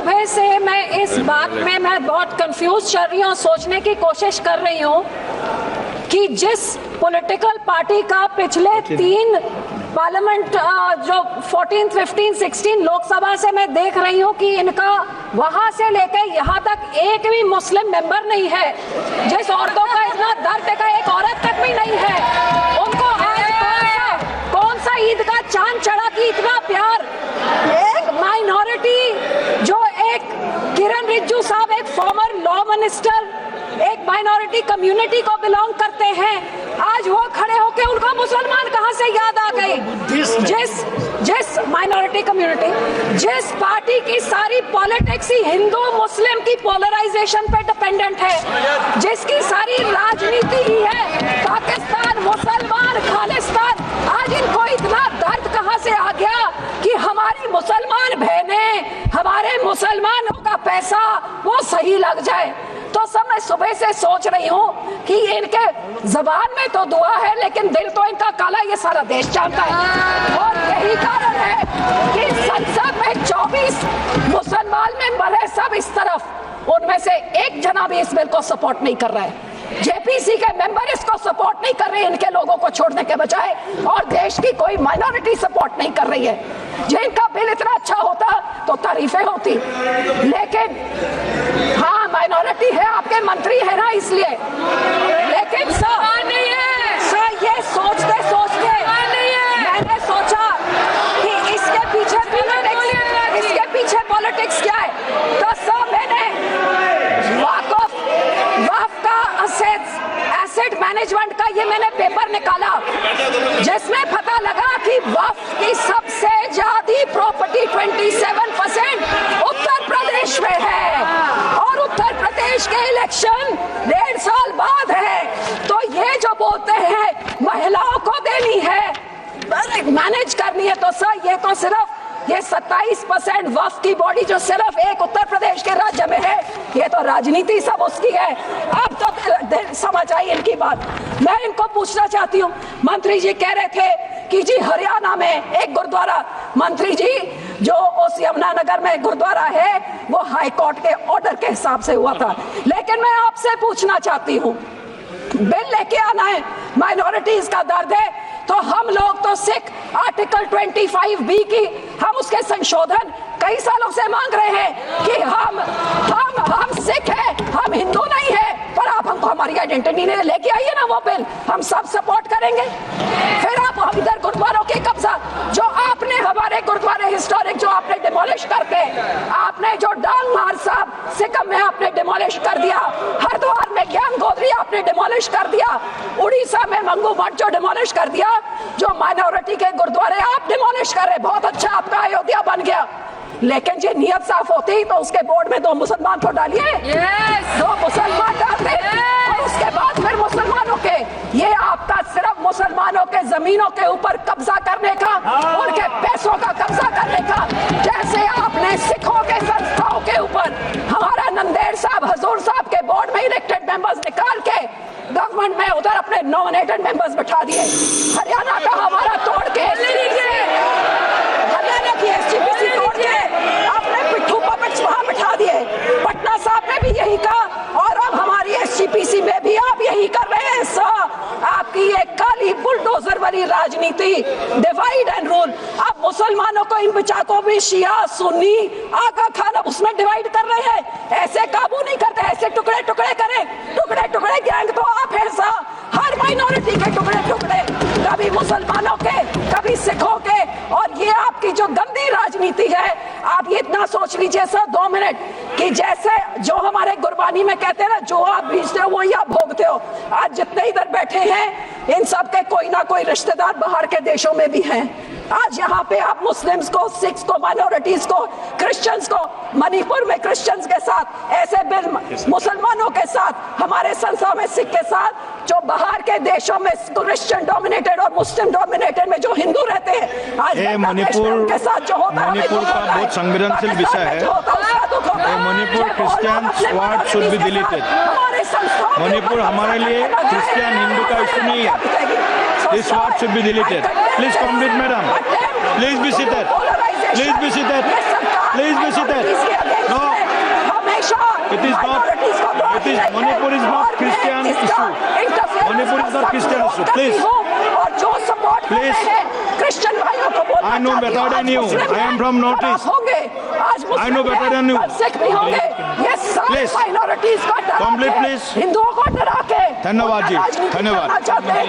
सुबह से मैं इस बात में मैं बहुत कंफ्यूज चल रही हूँ, सोचने की कोशिश कर रही हूँ कि जिस पॉलिटिकल पार्टी का पिछले 3 पार्लियामेंट जो 14, 15, 16 लोकसभा से मैं देख रही हूँ कि इनका वहां से लेकर यहाँ तक एक भी मुस्लिम मेंबर नहीं है। जिस औरतों का इतना दर्द का एक औरत तक भी नहीं है, उनको आज कौन सा ईद का चांद चढ़ा कि इतना प्यार। एक माइनॉरिटी जो एक किरण रिजिजू साहब एक फॉर्मर लॉ मिनिस्टर एक माइनॉरिटी कम्युनिटी को बिलोंग करते हैं, आज वो खड़े होके उनको मुसलमान कहां से याद आ गए। जिस माइनॉरिटी कम्युनिटी, जिस पार्टी की सारी पॉलिटिक्स ही हिंदू मुस्लिम की पोलराइजेशन पे डिपेंडेंट है, जिसकी सारी राजनीति ही है पाकिस्तान मुसलमान खालिस्तान, आज इनको इतना दर्द कहां से आ गया कि हमारी मुसलमान बहनें, हमारे मुसलमानों का पैसा वो सही लग जाए। तो सब मैं सुबह से सोच रही हूँ कि इनके जबान में तो दुआ है लेकिन दिल तो इनका काला, ये सारा देश जानता है। और यही कारण है कि संसद में 24 मुसलमान मेंबर है, सब इस तरफ, उनमें से एक जना भी इस बिल को सपोर्ट नहीं कर रहा है। जेपीसी के मेंबर इसको सपोर्ट नहीं कर रहे, इनके लोगों को छोड़ने के बजाय, और देश की कोई माइनॉरिटी सपोर्ट नहीं कर रही है। जिनका बिल इतना अच्छा होता तो तारीफें होती, लेकिन हाँ माइनॉरिटी है, आपके मंत्री है ना इसलिए, लेकिन सर ये सोचते सोचते मैंने सोचा कि इसके पीछे पॉलिटिक्स क्या है। तो सर मैंने वक्फ का एसेट मैनेजमेंट का ये मैंने पेपर निकाला, जिसमें पता लगा कि वक्फ की सबसे ज्यादा प्रॉपर्टी 27% उत्तर प्रदेश में है, और उत्तर प्रदेश के इलेक्शन 1.5 साल बाद है। तो ये जो बोलते हैं महिलाओं को देनी है, मैनेज करनी है, तो सर ये तो सिर्फ ये 27% वक्फ की बॉडी जो सिर्फ एक उत्तर प्रदेश के राज्य में है, ये तो राजनीति सब उसकी है। अब तो समझ आई इनकी बात। मैं इनको पूछना चाहती हूँ, मंत्री जी कह रहे थे कि जी हरियाणा में एक गुरुद्वारा, मंत्री जी जो उस यमुनानगर में गुरुद्वारा है वो हाई कोर्ट के ऑर्डर के हिसाब से हुआ था, लेकिन मैं आपसे पूछना चाहती हूँ, बिल लेके आना है, माइनॉरिटीज का दर्द है, तो हम लोग तो सिख आर्टिकल 25B की हम उसके संशोधन कई सालों से मांग रहे हैं कि हम सिख हैं, हम हिंदू नहीं है, पर आप हमको हमारी आइडेंटिटी नहीं लेके आइए ना, वो बिल हम सब सपोर्ट करेंगे। फिर आप हम इधर गुरुद्वारों के कब्जा, जो आपने हमारे गुरुद्वारे हिस्टोरिक जो आपने डिमोलिश करके, आपने जो डांग मार साहब सिक्किम में आपने डिमोलिश कर दिया, हरिद्वार में ज्ञान गोदरी आपने डिमोलिश कर दिया, उड़ीसा में मंगू मठ जो डिमोलिश कर दिया, जो माइनॉरिटी के गुरुद्वारे आप डिमोलिश कर रहे, बहुत अच्छा आपका अयोध्या बन गया, लेकिन जो नियत साफ होती तो उसके बोर्ड में 2 मुसलमान को डालिए, 2 मुसलमान डालते, और उसके बाद फिर मुसलमानों के, ये आपका सिर्फ मुसलमानों के जमीनों के ऊपर कब्जा करने का, उनके पैसों का कब्जा करने का, जैसे आपने सिखों के संस्थाओं के ऊपर हमारा नंदेड़ साहब हजूर साहब के बोर्ड में इलेक्टेड मेंबर्स निकाल के गवर्नमेंट में उधर अपने नॉमिनेटेड मेंबर्स बैठा दिए, हरियाणा का हमारा तोड़ के, हरियाणा की एसजीपीसी तोड़ के आपने पिट्ठू पपेट्स वहां बैठा दिए, पटना साहब ने भी यही कहा, और अब हमारी एसजीपीसी में भी आप यही कर रहे हैं। आपकी ये काली बुलडोजर वाली राजनीति, डिवाइड एंड रूल, अब मुसलमानों को इन बिचारों भी शिया सुन्नी आगा खान उसमें डिवाइड कर रहे हैं, ऐसे काबू नहीं करते, ऐसे टुकड़े टुकड़े करें, टुकड़े टुकड़े गैंग तो आप है सा, हर माइनॉरिटी के टुकड़े टुकड़े, कभी मुसलमानों के कभी सिखों के, और ये आपकी जो गंदी राजनीति है, आप ये इतना सोच लीजिए सर 2 मिनट कि जैसे जो हमारे गुरबानी में कहते हैं ना, जो आप बीजते हो वही आप भोगते हो। आज जितने इधर बैठे हैं इन सब के कोई ना कोई रिश्तेदार बाहर के देशों में भी हैं। आज यहाँ पे आप मुस्लिम्स को, सिख्स को, माइनॉरिटीज को, क्रिश्चियंस को, मणिपुर में क्रिश्चियंस के साथ ऐसे बिल, मुसलमानों के साथ, हमारे संस्था में सिख के साथ, जो बाहर के देशों में क्रिश्चियन डोमिनेटेड और मुस्लिम डोमिनेटेड में जो हिंदू रहते हैं, आज मणिपुर के साथ जो होता है, मणिपुर का बहुत संवेदनशील विषय है। Manipur Christian sword should be deleted. Manipur हमारे लिए क्रिश्चियन हिंदू का इशू नहीं है। This word should be deleted. Please complete, madam. Please be seated. Please be seated. Please be seated. No, other Christians, please. और जो सपोर्ट कर Please. रहे हैं क्रिश्चियन भाइयों को बोलना I know better than you. I am from North East. होंगे आज I know better than you. Sikh भी होंगे ये सारे Please. माइनॉरिटीज का डरा Complete, के please. हिंदुओं को डरा के धन्यवाद जी, राजनीति धन्यवाद। करना चाहते हैं